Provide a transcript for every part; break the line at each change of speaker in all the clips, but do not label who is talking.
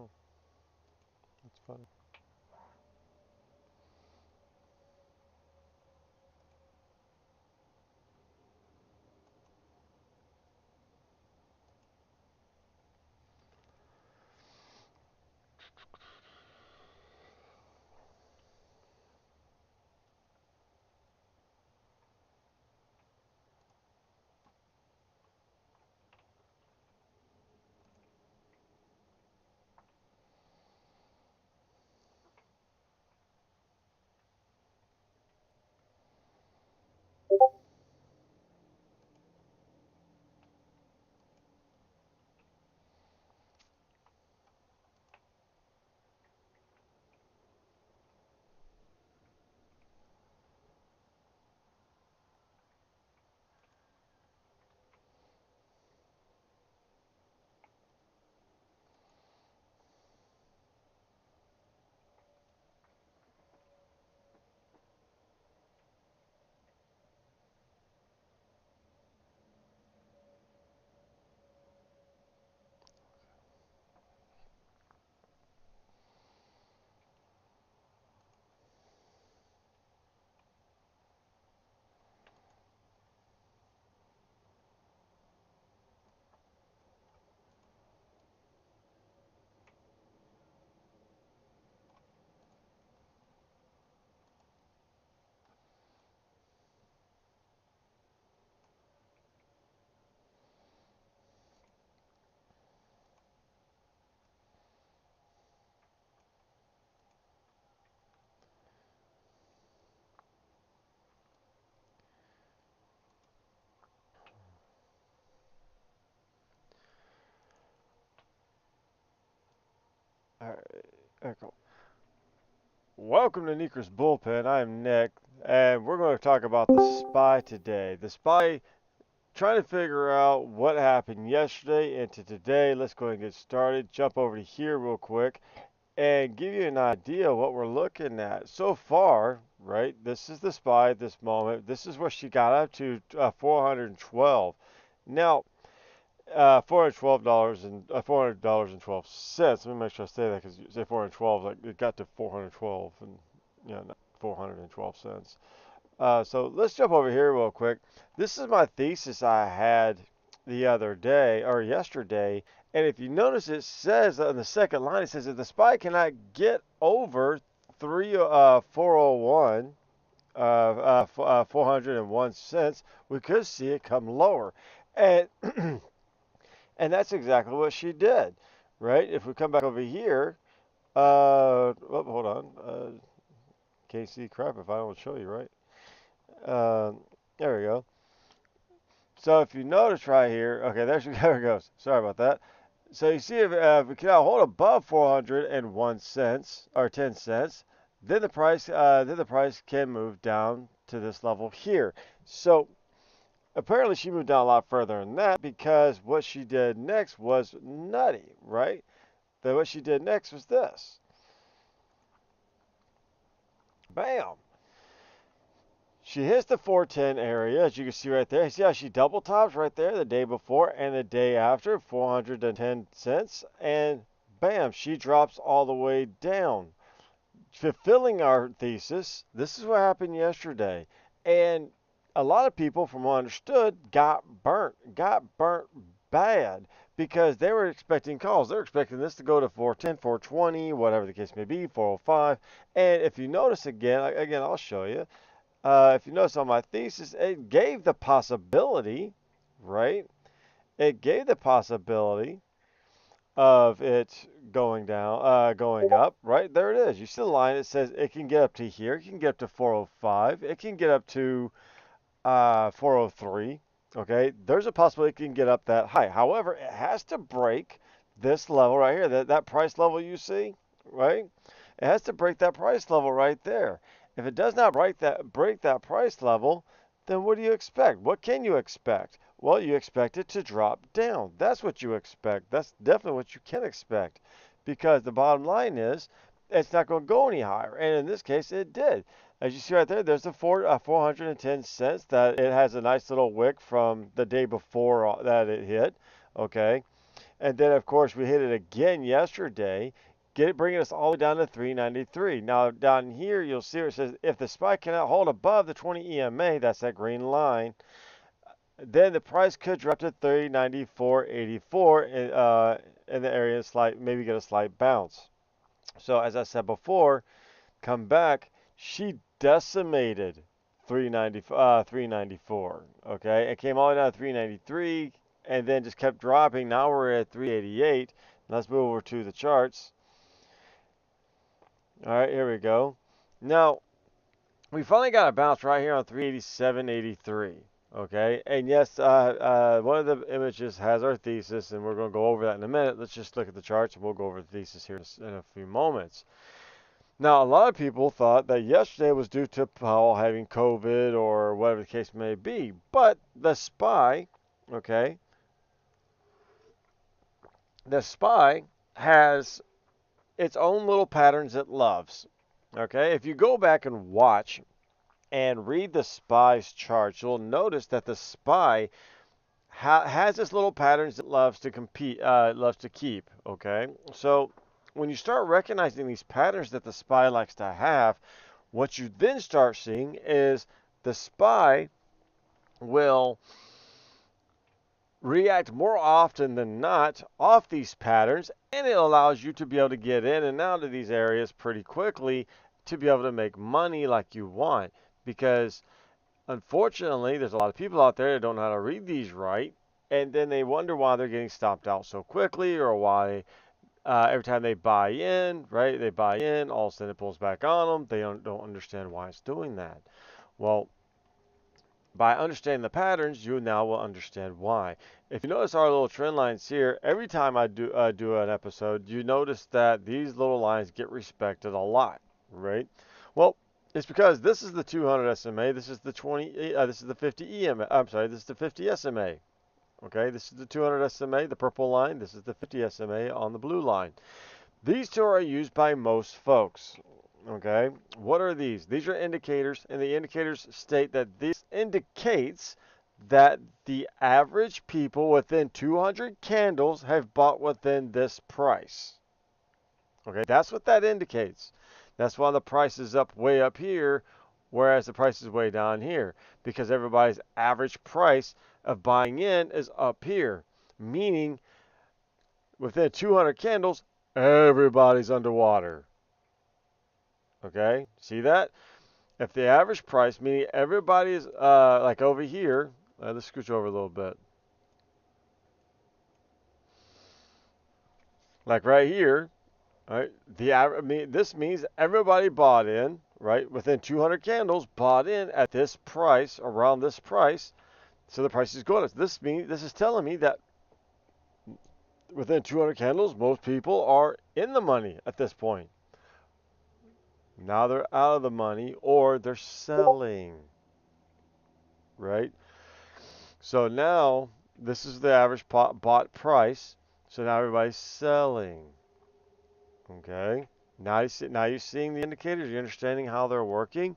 Hmm, that's funny. All right, cool. Welcome to Nickers Bullpen. I am Nick, and we're going to talk about the SPY today. The SPY, trying to figure out what happened yesterday into today. Let's go ahead and get started. Jump over to here real quick and give you an idea of what we're looking at. So far, right, this is the SPY at this moment. This is where she got up to 412. Now, $412 and $400.12. Let me make sure I say that because you say 412, like it got to 412 and not 412 cents. So let's jump over here real quick. This is my thesis I had the other day or yesterday, and if you notice, it says on the second line, it says if the SPY cannot get over 401. 401 cents, we could see it come lower. And And that's exactly what she did, right? If we come back over here, hold on. Can't see crap if I don't show you, right? Uh, there we go. So if you notice right here, okay, there it goes. Sorry about that. So you see if we can hold above 401 cents or 10 cents, then the price can move down to this level here. So apparently she moved down a lot further than that because what she did next was nutty, right? Then what she did next was this. Bam! She hits the 410 area, as you can see right there. You see how she double tops right there the day before and the day after, 410 cents. And bam, she drops all the way down. Fulfilling our thesis, this is what happened yesterday. And a lot of people, from what I understood, got burnt bad because they were expecting calls. They're expecting this to go to 410, 420, whatever the case may be, 405. And if you notice again, I'll show you. If you notice on my thesis, it gave the possibility, right? It gave the possibility of it going up. Right there it is. You see the line. It says it can get up to here. It can get up to 405. It can get up to 403. Okay, there's a possibility it can get up that high. However, it has to break this level right here. That price level you see, right? It has to break that price level right there. If it does not break that price level, then what do you expect? What can you expect? Well, you expect it to drop down. That's what you expect. That's definitely what you can expect because the bottom line is it's not going to go any higher. And in this case, it did. As you see right there, there's the 410 cents that it has a nice little wick from the day before that it hit. Okay. And then, of course, we hit it again yesterday, bringing us all the way down to 393. Now, down here, you'll see where it says if the SPY cannot hold above the 20 EMA, that's that green line, then the price could drop to 394.84 in the area, maybe get a slight bounce. So, as I said before, come back, she decimated 394. Okay, it came all the way down to 393 and then just kept dropping. Now we're at 388. Let's move over to the charts. All right, here we go. Now we finally got a bounce right here on 387.83. Okay, and yes, one of the images has our thesis, and we're going to go over that in a minute. Let's just look at the charts, and we'll go over the thesis here in a few moments. Now, a lot of people thought that yesterday was due to Powell having COVID or whatever the case may be, but the SPY, okay, the SPY has its own little patterns it loves. Okay, if you go back and watch and read the SPY's charts, you'll notice that the SPY has its little patterns it loves to keep. Okay, so when you start recognizing these patterns that the SPY likes to have, what you then start seeing is the SPY will react more often than not off these patterns, and it allows you to be able to get in and out of these areas pretty quickly to be able to make money like you want. Because unfortunately, there's a lot of people out there that don't know how to read these right, and then they wonder why they're getting stopped out so quickly, or why every time they buy in, right, they buy in, all of a sudden it pulls back on them. They don't understand why it's doing that. Well, by understanding the patterns, you now will understand why. If you notice our little trend lines here, every time I do an episode, you notice that these little lines get respected a lot, right? Well, it's because this is the 200 SMA, this is the 50 EMA. I'm sorry, this is the 50 SMA. Okay, this is the 200 SMA, the purple line. This is the 50 SMA on the blue line. These two are used by most folks. Okay, what are these? These are indicators, and the indicators state that this indicates that the average people within 200 candles have bought within this price. Okay, that's what that indicates. That's why the price is up way up here, whereas the price is way down here, because everybody's average price of buying in is up here, meaning within 200 candles, everybody's underwater. Okay, see that? If the average price, meaning everybody is like over here, let's scooch over a little bit. Like right here, right? This means everybody bought in, right? Within 200 candles, bought in at this price, around this price. So the price is going up. This is telling me that within 200 candles, most people are in the money at this point. Now they're out of the money or they're selling, right? So now this is the average bought price. So now everybody's selling. Okay. Now you're seeing the indicators. You're understanding how they're working.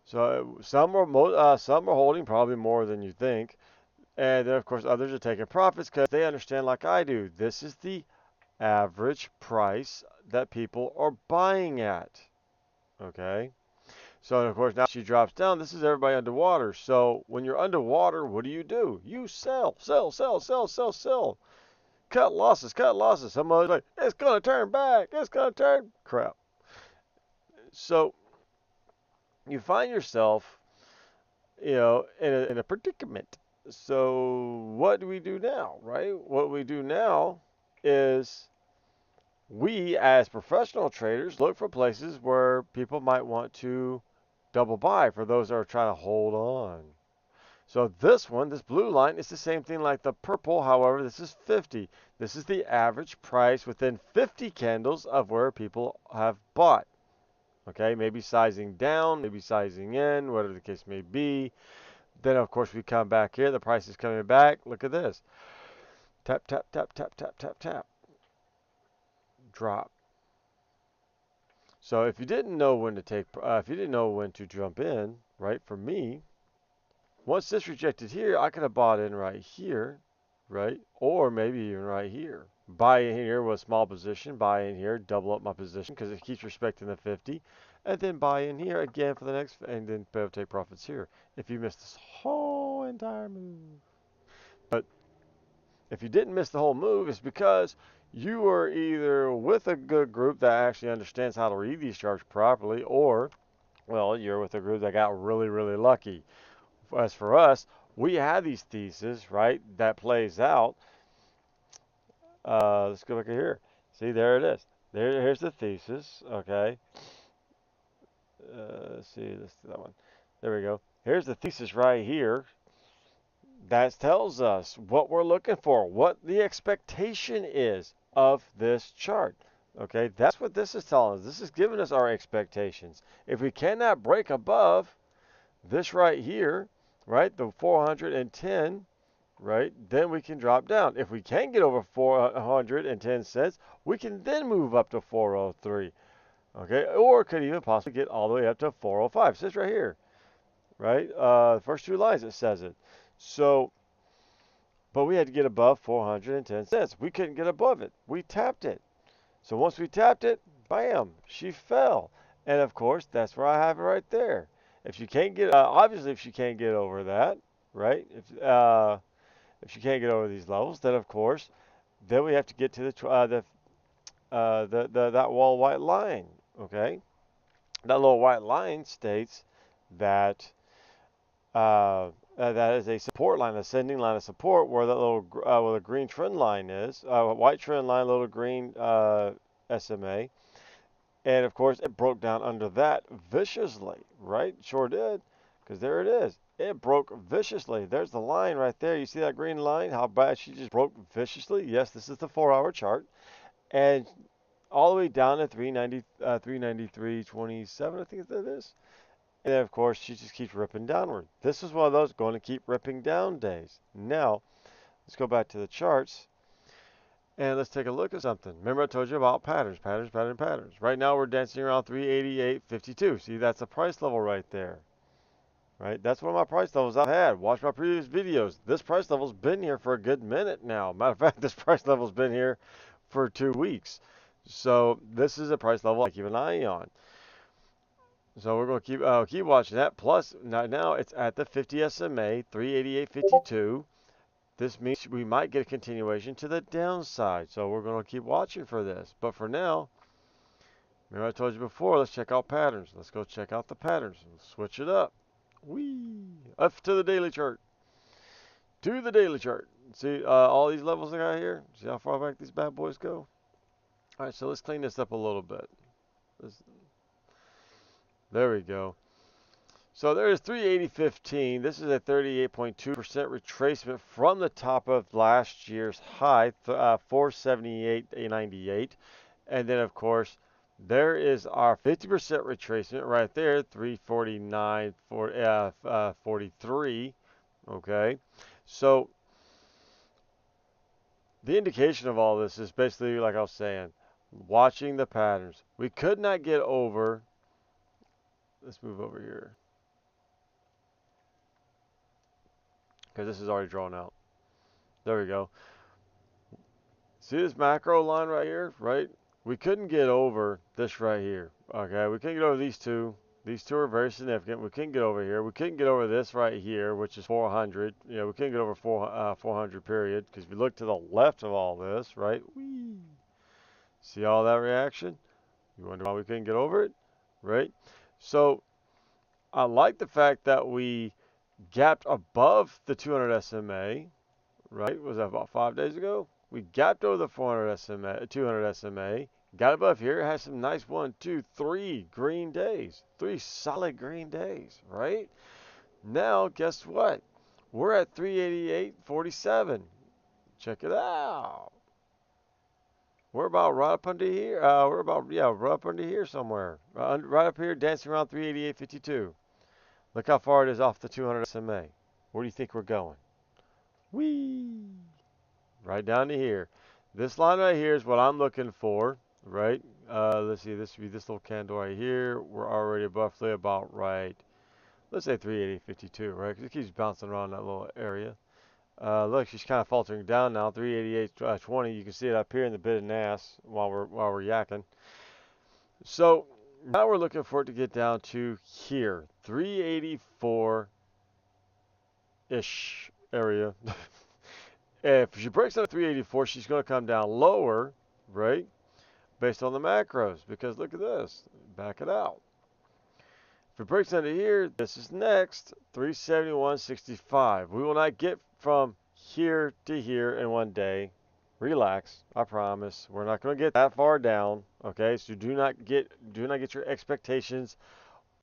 So some are holding probably more than you think, and then of course others are taking profits because they understand like I do. This is the average price that people are buying at. Okay. So of course now she drops down. This is everybody underwater. So when you're underwater, what do? You sell, sell, sell, sell, sell, sell. Cut losses, cut losses. Somebody's like, it's gonna turn back. It's gonna turn crap. So you find yourself, in a predicament. So what do we do now, right? What we do now is we, as professional traders, look for places where people might want to double buy for those that are trying to hold on. So this blue line, is the same thing like the purple. However, this is 50. This is the average price within 50 candles of where people have bought. Okay, maybe sizing down, maybe sizing in, whatever the case may be. Then, of course, we come back here. The price is coming back. Look at this. Tap, tap, tap, tap, tap, tap, tap. Drop. So if you didn't know when to jump in, right, for me, once this rejected here, I could have bought in right here, right? Or maybe even right here. Buy in here with a small position, buy in here, double up my position because it keeps respecting the 50, and then buy in here again for the next, and then be able to take profits here if you missed this whole entire move. But if you didn't miss the whole move, it's because you were either with a good group that actually understands how to read these charts properly, or, well, you're with a group that got really, really lucky. As for us, we had these theses, right, that plays out. Let's go back here. See, there it is. Here's the thesis, okay. Let's see, let's do that one. There we go. Here's the thesis right here. That tells us what we're looking for, what the expectation is of this chart. Okay, that's what this is telling us. This is giving us our expectations. If we cannot break above this right here, right, the 410, right, then we can drop down. If we can get over 410 cents, we can then move up to 403. Okay, or could even possibly get all the way up to 405. It says right here, right? The first two lines it says it. So, but we had to get above 410 cents. We couldn't get above it. We tapped it. So once we tapped it, bam, she fell. And of course, that's where I have it right there. If she can't get, obviously, if she can't get over that, right? If she can't get over these levels, then of course, then we have to get to the that wall white line. Okay, that little white line states that that is a support line, ascending line of support, where that little where the green trend line is, white trend line, little green SMA, and of course it broke down under that viciously, right? Sure did, because there it is. It broke viciously. There's the line right there. You see that green line? How bad she just broke viciously? Yes, this is the 4-hour chart, and all the way down to 393.27, I think that is. And then, of course, she just keeps ripping downward. This is one of those going to keep ripping down days. Now, let's go back to the charts and let's take a look at something. Remember I told you about patterns, patterns, patterns. Right now we're dancing around 388.52. See, that's a price level right there. Right? That's one of my price levels I've had. Watch my previous videos. This price level's been here for a good minute now. Matter of fact, this price level's been here for 2 weeks. So this is a price level I keep an eye on. So we're going to keep watching that. Plus, now it's at the 50 SMA, 388.52. This means we might get a continuation to the downside. So we're going to keep watching for this. But for now, remember I told you before, let's check out patterns. Let's go check out the patterns. Switch it up. Whee! Up to the daily chart. To the daily chart. See all these levels I got here? See how far back these bad boys go? All right, so let's clean this up a little bit. There we go. So there is 380.15. This is a 38.2% retracement from the top of last year's high, 478.98. And then, of course, there is our 50% retracement right there, 349.43. Okay. So the indication of all this is basically, like I was saying, watching the patterns. We could not get over. Let's move over here, because this is already drawn out. There we go. See this macro line right here, right? We couldn't get over this right here. Okay, we couldn't get over these two. These two are very significant. We couldn't get over here. We couldn't get over this right here, which is 400. You know, we couldn't get over 400 period, because if you look to the left of all this, right? Whee! See all that reaction? You wonder why we couldn't get over it, right? So I like the fact that we gapped above the 200 SMA, right? Was that about 5 days ago? We gapped over the 400 SMA, 200 SMA, got above here, had some nice 1, 2, 3 green days, 3 solid green days, right? Now, guess what? We're at 388.47. Check it out. We're about right up under here. Right up under here somewhere. Right up here, dancing around 388.52. Look how far it is off the 200 SMA. Where do you think we're going? Whee! Right down to here. This line right here is what I'm looking for, right? Let's see, this would be this little candle right here. We're already roughly about right. Let's say 380.52, right? Because it keeps bouncing around that little area. Look, she's kind of faltering down now. 388.20. You can see it up here in the bid and ask while we're yakking. So now we're looking for it to get down to here, 384-ish area. If she breaks out of 384, she's going to come down lower, right? Based on the macros, because look at this. Back it out. If it breaks under here, this is next, 371.65. We will not get from here to here in one day. Relax, I promise. We're not going to get that far down, okay? So do not get your expectations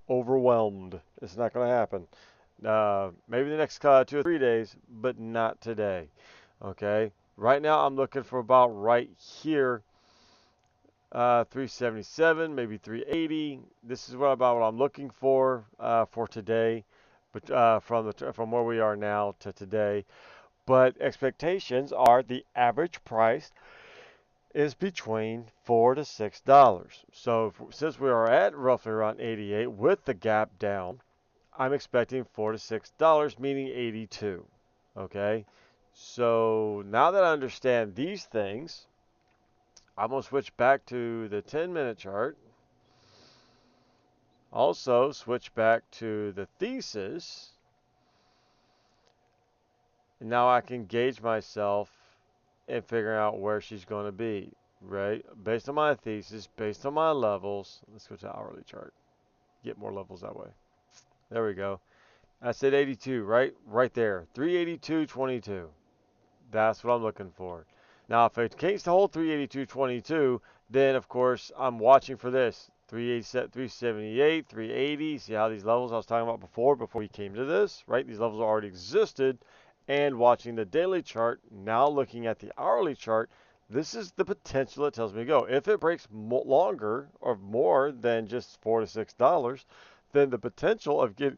overwhelmed. It's not going to happen. Maybe the next 2 or 3 days, but not today, okay? Right now, I'm looking for about right here. 377, maybe 380. This is about what I'm looking for today, but from where we are now to today. But expectations are the average price is between $4 to $6. So since we are at roughly around 88 with the gap down, I'm expecting $4 to $6, meaning 82. Okay. So now that I understand these things, I'm going to switch back to the 10-minute chart. Also, switch back to the thesis. And now I can gauge myself in figuring out where she's going to be, right? Based on my thesis, based on my levels. Let's go to the hourly chart. Get more levels that way. There we go. I said 82, right? Right there. 382.22. That's what I'm looking for. Now, if it takes to hold 382.22, then of course I'm watching for this 378, 380. See how these levels I was talking about before we came to this, right? These levels already existed. And watching the daily chart, now looking at the hourly chart, this is the potential it tells me to go. If it breaks longer or more than just $4 to $6, then the potential of getting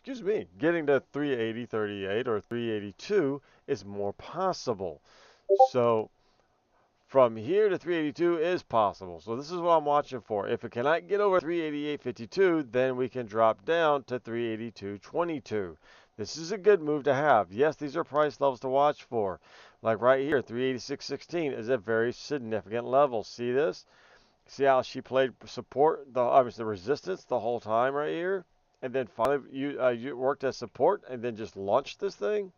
to 380.38 or 382 is more possible. So from here to 382 is possible. So this is what I'm watching for. If it cannot get over 388.52, then we can drop down to 382.22. This is a good move to have. Yes, these are price levels to watch for. Like right here, 386.16 is a very significant level. See this? See how she played support, the resistance the whole time right here? And then finally you worked as support and then just launched this thing?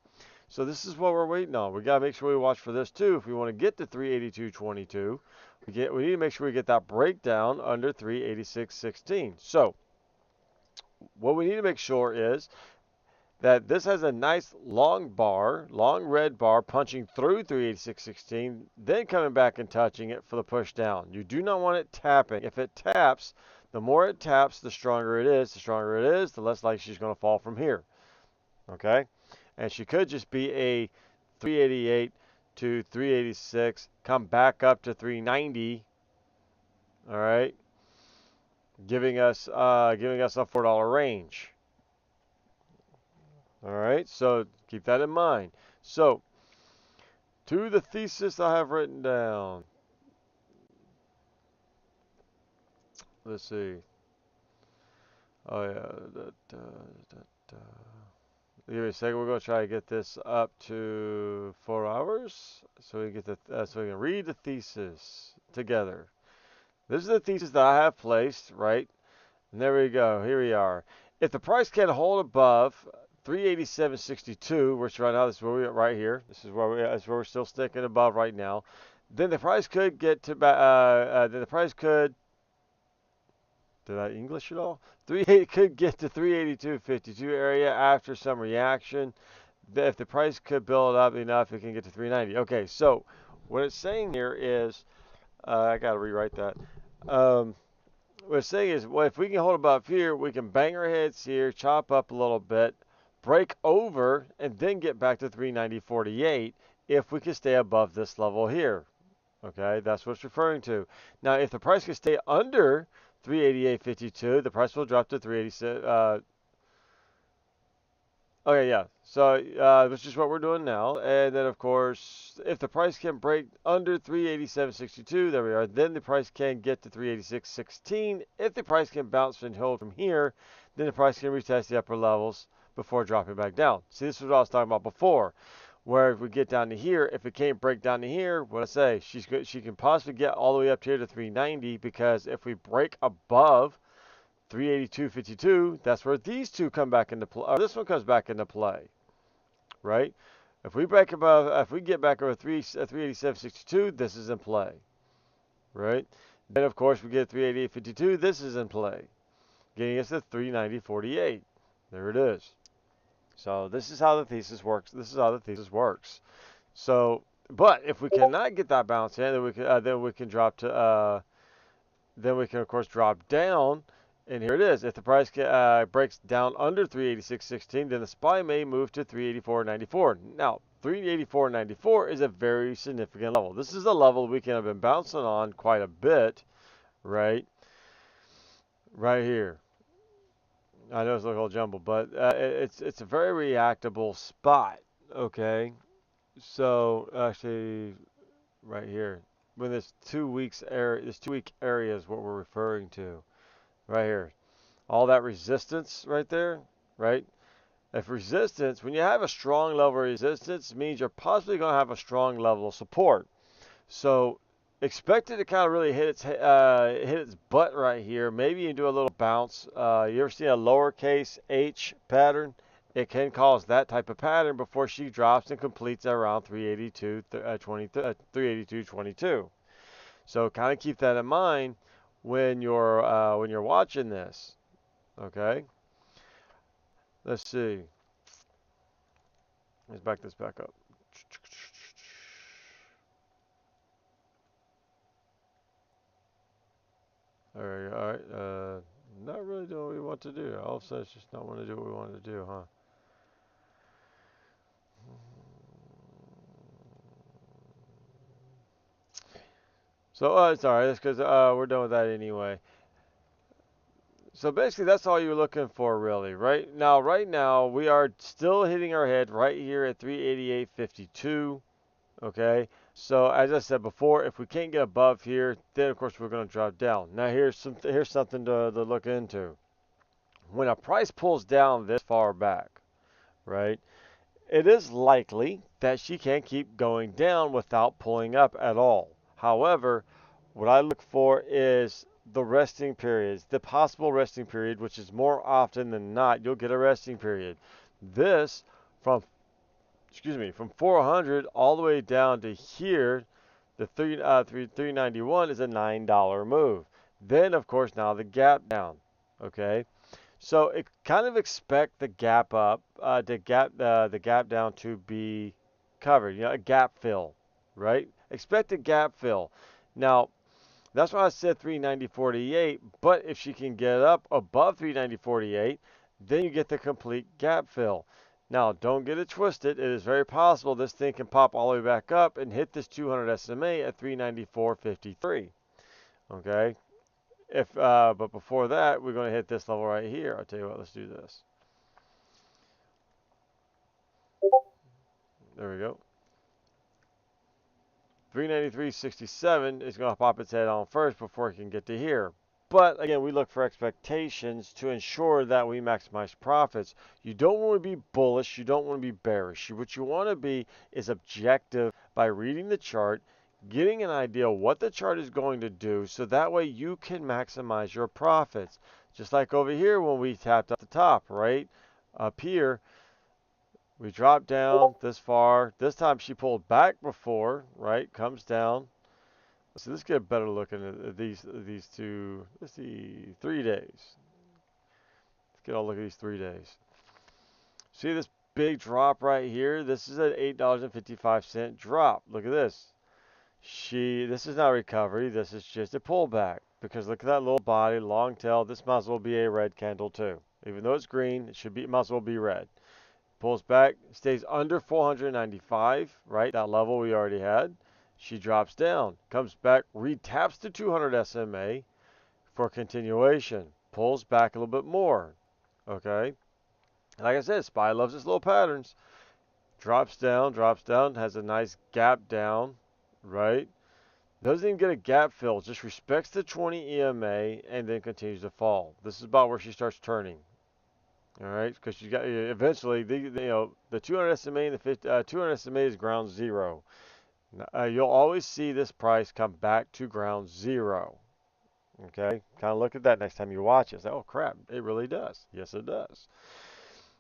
So this is what we're waiting on. We got to make sure we watch for this too. If we want to get to 382.22, we need to make sure we get that breakdown under 386.16. So what we need to make sure is that this has a nice long red bar punching through 386.16, then coming back and touching it for the push down. You do not want it tapping. If it taps, the more it taps, the stronger it is. The stronger it is, the less likely she's going to fall from here. Okay? And she could just be a 388 to 386, come back up to 390. All right? Giving us a $4 range. All right, so keep that in mind. So, to the thesis I have written down. Let's see. Oh, yeah. Give me a second. We're going to try to get this up to 4 hours so we can read the thesis together. This is the thesis that I have placed, right? And there we go. Here we are. If the price can hold above 387.62, which right now this is where we are right here. This is where we're still sticking above right now. Then the price could get to did I English at all? Could get to 382.52 area after some reaction. If the price could build up enough, it can get to 390. Okay, so what it's saying here is, I got to rewrite that. What it's saying is, well, if we can hold above here, we can bang our heads here, chop up a little bit, break over, and then get back to 390.48 if we can stay above this level here. Okay, that's what it's referring to. Now, if the price can stay under 388.52, the price will drop to 386. Okay, yeah. So which is what we're doing now. And then, of course, if the price can break under 387.62, there we are. Then the price can get to 386.16. If the price can bounce and hold from here, then the price can retest the upper levels before dropping back down. See, this is what I was talking about before. Where if we get down to here, if it can't break down to here, what I say, she can possibly get all the way up here to 390, because if we break above 382.52, that's where these two come back into play. Or this one comes back into play, right? If we break above, if we get back over 387.62, this is in play, right? Then of course we get 388.52. This is in play, getting us to 390.48. There it is. So this is how the thesis works. This is how the thesis works. So, but if we cannot get that bounce in, then we can drop to then we can of course drop down, and here it is. If the price breaks down under 386.16, then the SPY may move to 384.94. Now, 384.94 is a very significant level. This is a level we can have been bouncing on quite a bit, right? Right here. I know it's a little jumbled, but it's a very reactable spot. Okay, so actually, right here, when this 2 weeks area, this 2 week area is what we're referring to, right here. All that resistance right there, right? If resistance, when you have a strong level of resistance, it means you're possibly going to have a strong level of support. So expect it to kind of really hit its butt right here. Maybe you do a little bounce. You ever seen a lowercase h pattern? It can cause that type of pattern before she drops and completes around 382.22. So kind of keep that in mind when you're watching this. Okay. Let's see. Let's back this back up. All right, all right. Not really doing what we want to do. All of a sudden, it's just not want to do what we wanted to do, huh? So, it's all right. That's because we're done with that anyway. So basically, that's all you're looking for, really. Right now, we are still hitting our head right here at 388.52. Okay. So as I said before, if we can't get above here, then of course we're going to drop down. Now here's something to look into. When a price pulls down this far back, right? It is likely that she can't keep going down without pulling up at all. However, what I look for is the resting periods, the possible resting period, which is more often than not, you'll get a resting period. This from, from 400 all the way down to here, the 391 is a $9 move. Then, of course, now the gap down. Okay. So it kind of expect the gap up, the gap down to be covered. A gap fill, right? Expect a gap fill. Now that's why I said 390.48. But if she can get up above 390.48, then you get the complete gap fill. Now don't get it twisted. It is very possible this thing can pop all the way back up and hit this 200 SMA at 394.53. Okay. But before that, we're going to hit this level right here. I'll tell you what, let's do this. There we go. 393.67 is going to pop its head on first before it can get to here. But again, we look for expectations to ensure that we maximize profits. You don't want to be bullish. You don't want to be bearish. What you want to be is objective by reading the chart, getting an idea what the chart is going to do, so that way you can maximize your profits. Just like over here when we tapped at the top, right? Up here, we dropped down this far. This time she pulled back before, right? Comes down. So let's get a better look at these two. Let's see, 3 days. Let's get a look at these 3 days. See this big drop right here? This is an $8.55 drop. Look at this. This is not recovery. This is just a pullback. Because look at that little body, long tail. This might as well be a red candle too. Even though it's green, it might as well be red. Pulls back, stays under 495, right? That level we already had. She drops down, comes back, retaps the 200 SMA for continuation. Pulls back a little bit more. Okay? Like I said, SPY loves its little patterns. Drops down, has a nice gap down, right? Doesn't even get a gap fill, just respects the 20 EMA and then continues to fall. This is about where she starts turning. All right, because you got eventually the 200 SMA and the 200 SMA is ground zero. You'll always see this price come back to ground zero. Okay, kind of look at that next time you watch it. Say, oh crap, it really does. Yes, it does.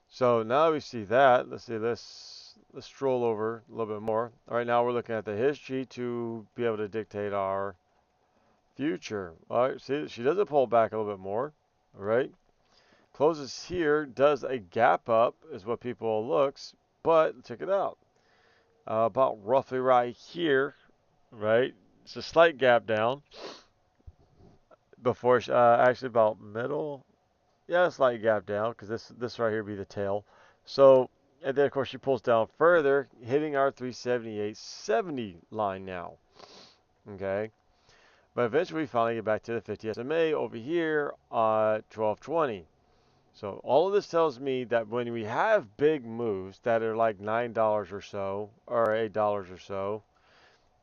So now we see that. Let's see. Let's stroll over a little bit more. All right, now we're looking at the history to be able to dictate our future. All right, see, she does a pull back a little bit more. All right, closes here, does a gap up, is what people looks, but check it out. About roughly right here, right? It's a slight gap down before actually about middle. Yeah, a slight gap down because this right here be the tail. So and then of course she pulls down further, hitting our 378.70 line now. Okay, but eventually we finally get back to the 50 SMA over here at 1220. So all of this tells me that when we have big moves that are like $9 or so, or $8 or so,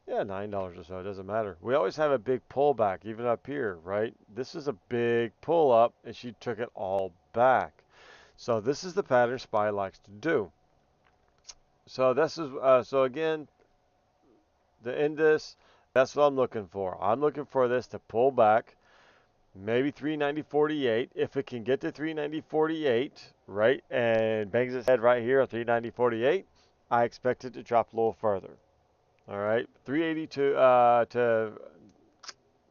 yeah, $9 or so, it doesn't matter. We always have a big pullback, even up here, right? This is a big pull up, and she took it all back. So this is the pattern SPY likes to do. So this is so again, the end this, that's what I'm looking for. I'm looking for this to pull back, maybe 390.48. If it can get to 390.48, right, and bangs its head right here at 390.48, I expect it to drop a little further. All right, 382 to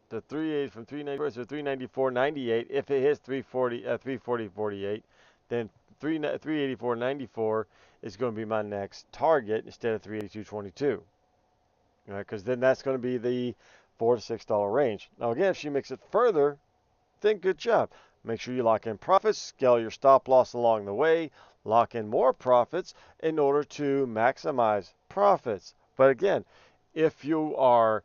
38 from 394 to 394.98. If it hits 340.48, then 384.94 is going to be my next target instead of 382.22. All right, because then that's going to be the $4 to $6 range. Now again, if she makes it further, then good job. Make sure you lock in profits, scale your stop loss along the way, lock in more profits in order to maximize profits. But again, if you are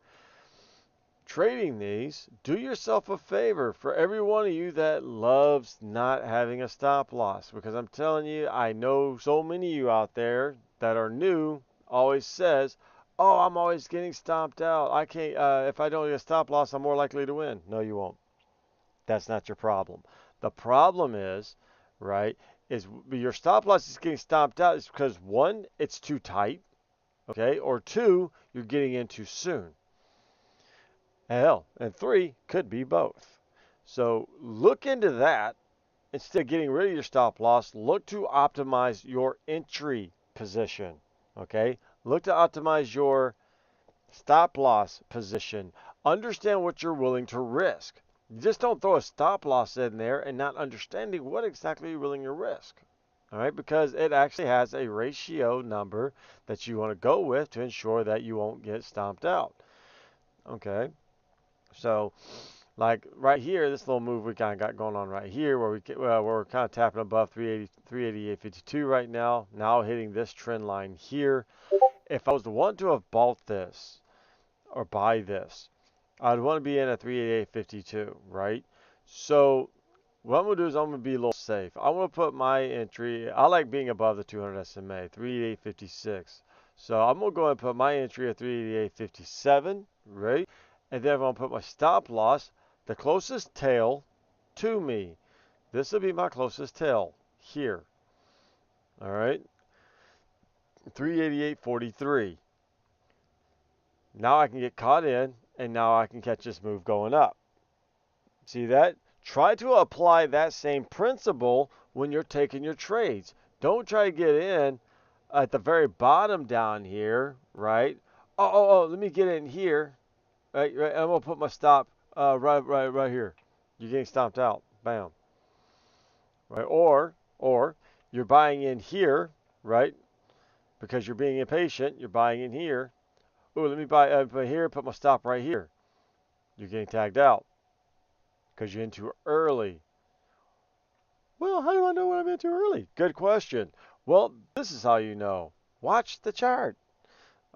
trading these, do yourself a favor for every one of you that loves not having a stop loss. Because I'm telling you, I know so many of you out there that are new always says, oh, I'm always getting stomped out. I can't, if I don't get a stop loss, I'm more likely to win. No, you won't. That's not your problem. The problem is, right, is your stop loss is getting stomped out is because one, it's too tight, okay, or two, you're getting in too soon. Hell, and three could be both. So look into that. Instead of getting rid of your stop loss, look to optimize your entry position. Okay? Look to optimize your stop loss position. Understand what you're willing to risk. Just don't throw a stop loss in there and not understanding what exactly you're willing to risk. All right? Because it actually has a ratio number that you want to go with to ensure that you won't get stomped out. Okay? So, like right here, this little move we kind of got going on right here, where we're kind of tapping above 388.52 right now. Now hitting this trend line here. If I was to want to have bought this or buy this, I'd want to be in at 388.52, right? So what I'm gonna do is I'm gonna be a little safe. I want to put my entry. I like being above the 200 SMA, 388.56. So I'm gonna go ahead and put my entry at 388.57, right? And then I'm gonna put my stop loss, the closest tail to me. This will be my closest tail here. All right, 388.43. Now I can get caught in, and now I can catch this move going up. See that? Try to apply that same principle when you're taking your trades. Don't try to get in at the very bottom down here, right? Oh, let me get in here. Right. I'm gonna put my stop right here. You're getting stomped out. Bam. Right. Or you're buying in here, right? Because you're being impatient. You're buying in here. Oh, let me buy here. Put my stop right here. You're getting tagged out because you're in too early. Well, how do I know when I'm in too early? Good question. Well, this is how you know. Watch the chart.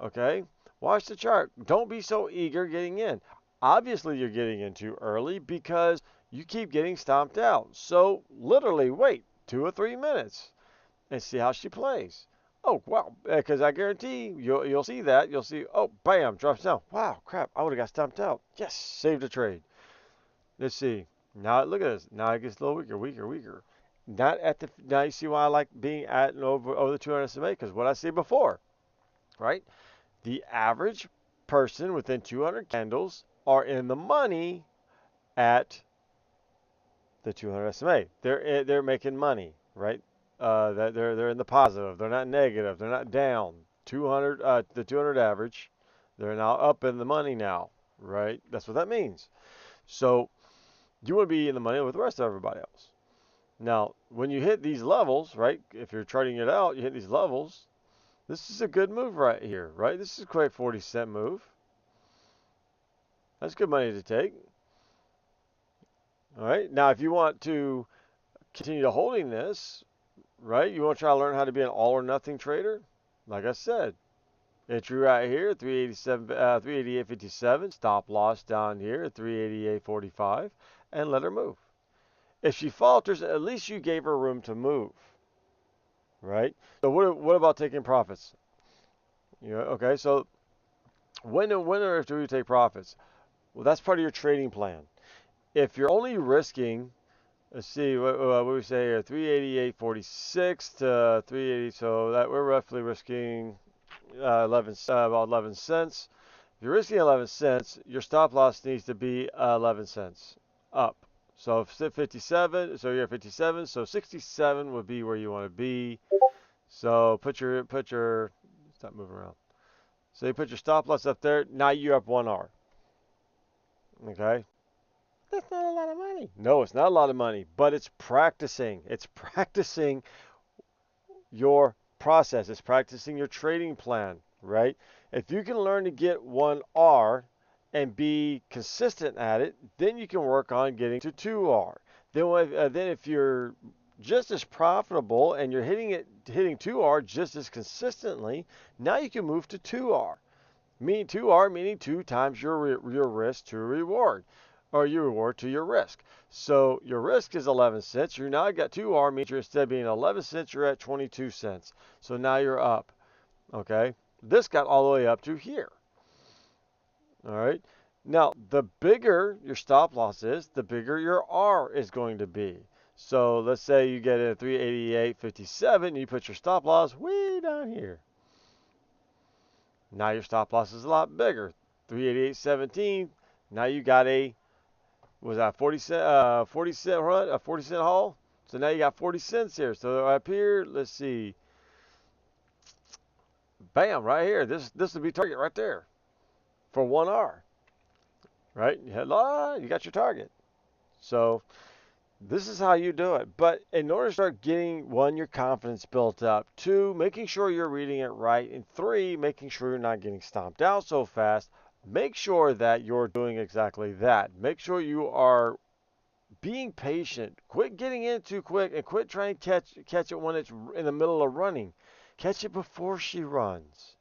Okay? Watch the chart. Don't be so eager getting in. Obviously, you're getting in too early because you keep getting stomped out. So, literally, wait 2 or 3 minutes and see how she plays. Oh, wow. Because I guarantee you'll see that. You'll see, oh, bam, drops down. Wow, crap. I would have got stomped out. Yes, saved a trade. Let's see. Now, look at this. Now it gets a little weaker. Not at the now you see why I like being at and over the 200 SMA because what I see before, right? The average person within 200 candles are in the money at the 200 SMA. They're making money, right? That they're in the positive. They're not negative. They're not down. 200 the 200 average. They're now up in the money now, right? That's what that means. So you want to be in the money with the rest of everybody else. Now, when you hit these levels, right? If you're charting it out, you hit these levels. This is a good move right here, right? This is a quick 40-cent move. That's good money to take. All right. Now, if you want to continue to holding this, right? You want to try to learn how to be an all or nothing trader. Like I said, entry right here, 387, 388.57. Stop loss down here at 388.45, and let her move. If she falters, at least you gave her room to move, right? So what about taking profits? Okay. So when or if do you take profits? Well, that's part of your trading plan. If you're only risking, let's see, what we say here, 388.46 to 380, so that we're roughly risking 11 about 11 cents. If you're risking 11 cents, your stop loss needs to be 11 cents up. So 57, so you're at 57, so 67 would be where you want to be. So put your stop moving around. So you put your stop loss up there. Now you're up 1R. Okay. That's not a lot of money. No, it's not a lot of money, but it's practicing. It's practicing your process. It's practicing your trading plan, right? If you can learn to get 1R and be consistent at it, then you can work on getting to 2R. Then if you're just as profitable and you're hitting 2R just as consistently, now you can move to 2R. 2R meaning 2 times your risk to reward, or your reward to your risk. So your risk is 11 cents. You now got 2R, means you're instead of being 11 cents, you're at 22 cents. So now you're up. Okay? This got all the way up to here. All right? Now, the bigger your stop loss is, the bigger your R is going to be. So let's say you get a 388.57, you put your stop loss way down here. Now your stop loss is a lot bigger. 388.17. Now you got a, was that 40 cent run, a 40 cent haul? So now you got 40 cents here. So up here, let's see. Bam, right here. This would be target right there for 1R. Right? You got your target. So this is how you do it. But in order to start getting, 1, your confidence built up, 2, making sure you're reading it right, and 3, making sure you're not getting stomped out so fast, make sure that you're doing exactly that. Make sure you are being patient. Quit getting in too quick and quit trying to catch it when it's in the middle of running. Catch it before she runs,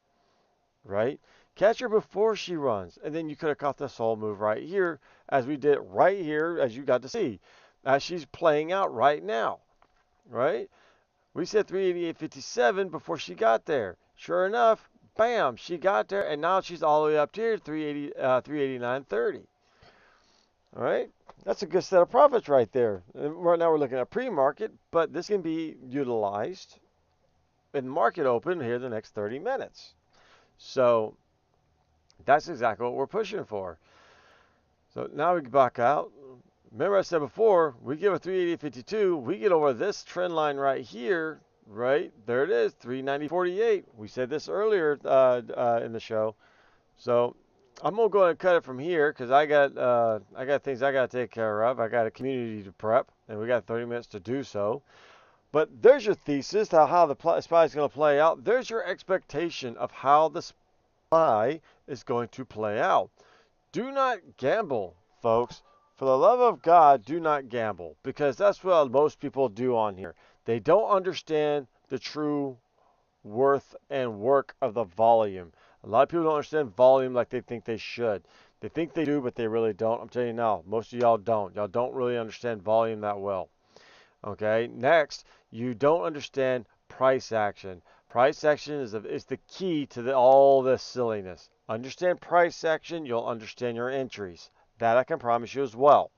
right? Catch her before she runs. And then you could have caught this whole move right here, as we did right here, as you got to see, as she's playing out right now, right? We said 388.57 before she got there. Sure enough, bam, she got there, and now she's all the way up to here, 389.30. All right, that's a good set of profits right there. And right now we're looking at pre-market, but this can be utilized in market open here the next 30 minutes. So that's exactly what we're pushing for. So now we can back out. Remember I said before, we give a 388.52, we get over this trend line right here, right? There it is, 390.48. We said this earlier in the show. So I'm gonna go ahead and cut it from here because I got things I got to take care of. I got a community to prep, and we got 30 minutes to do so. But there's your thesis to how the SPY is going to play out. There's your expectation of how the SPY is going to play out. Do not gamble, folks. For the love of God, do not gamble, because that's what most people do on here. They don't understand the true worth and work of the volume. A lot of people don't understand volume like they think they should. They think they do, but they really don't. I'm telling you now, most of y'all don't. Y'all don't really understand volume that well. Okay, next, you don't understand price action. Price action is the key to all this silliness. Understand price action, you'll understand your entries. That I can promise you as well.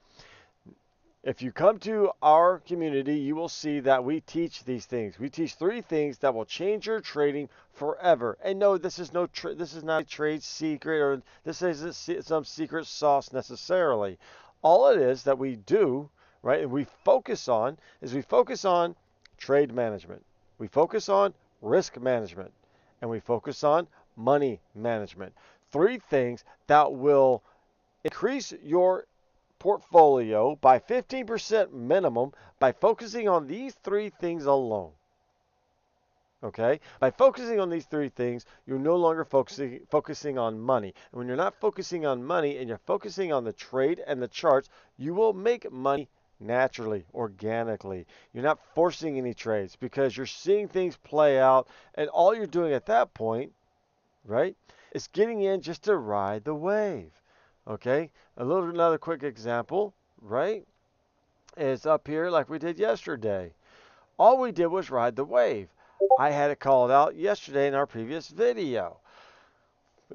If you come to our community, you will see that we teach these things. We teach 3 things that will change your trading forever. And no, this is this is not a trade secret, or this isn't some secret sauce necessarily. All it is that we do, right, and we focus on is we focus on trade management. We focus on risk management, and we focus on money management. 3 things that will increase your portfolio by 15% minimum by focusing on these 3 things alone. Okay? By focusing on these 3 things, you're no longer focusing on money. And when you're not focusing on money and you're focusing on the trade and the charts, you will make money naturally, organically. You're not forcing any trades because you're seeing things play out, and all you're doing at that point, right, is getting in just to ride the wave. Okay, another quick example, right, is up here like we did yesterday. All we did was ride the wave. I had it called out yesterday in our previous video.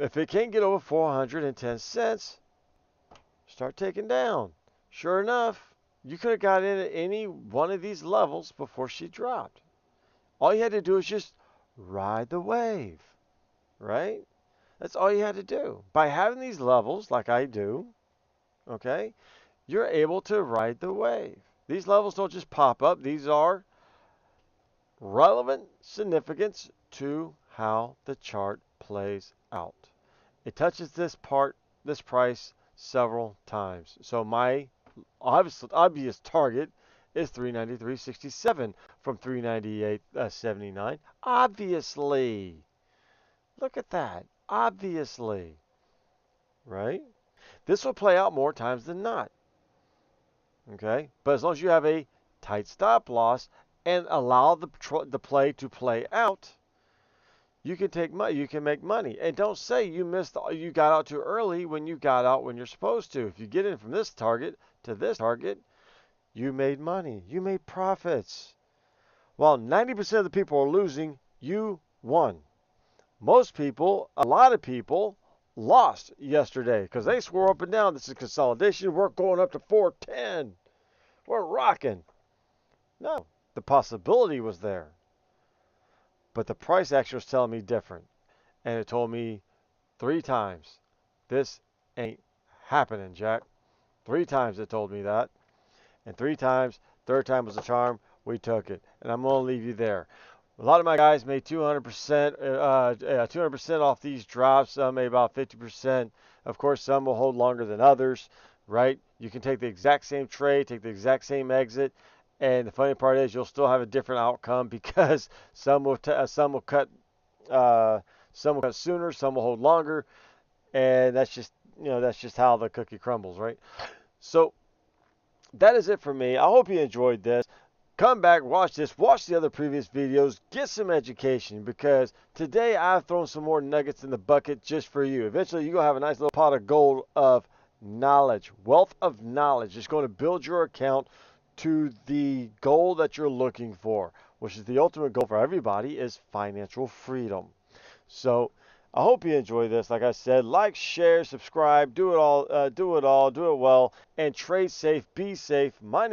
If it can't get over 410 cents, start taking down. Sure enough, you could have got in at any one of these levels before she dropped. All you had to do is just ride the wave, right? That's all you had to do. By having these levels, like I do, okay, you're able to ride the wave. These levels don't just pop up. These are relevant significance to how the chart plays out. It touches this price several times. So my obvious target is 393.67 from 398.79. Obviously. Look at that. Obviously. Right? This will play out more times than not. Okay? But as long as you have a tight stop loss and allow the play to play out, you can make money. And don't say you got out too early when you got out when you're supposed to. If you get in from this target to this target, you made money. You made profits. While 90% of the people are losing, you won. Most people, a lot of people, lost yesterday because they swore up and down this is consolidation. We're going up to 410. We're rocking. No, the possibility was there. But the price action was telling me different. And it told me 3 times, this ain't happening, Jack. 3 times it told me that. And 3 times, third time was a charm. We took it. And I'm going to leave you there. A lot of my guys made 200% off these drops. Some made about 50%. Of course, some will hold longer than others, right? You can take the exact same trade, take the exact same exit, and the funny part is you'll still have a different outcome because some will cut sooner, some will hold longer, and that's just how the cookie crumbles, right? So that is it for me. I hope you enjoyed this. Come back, watch this, watch the other previous videos, get some education because today I've thrown some more nuggets in the bucket just for you. Eventually you're going to have a nice little pot of gold of knowledge, wealth of knowledge. It's going to build your account to the goal that you're looking for, which is the ultimate goal for everybody, is financial freedom. So I hope you enjoy this. Like I said, like, share, subscribe, do it all, do it well, and trade safe, be safe. My name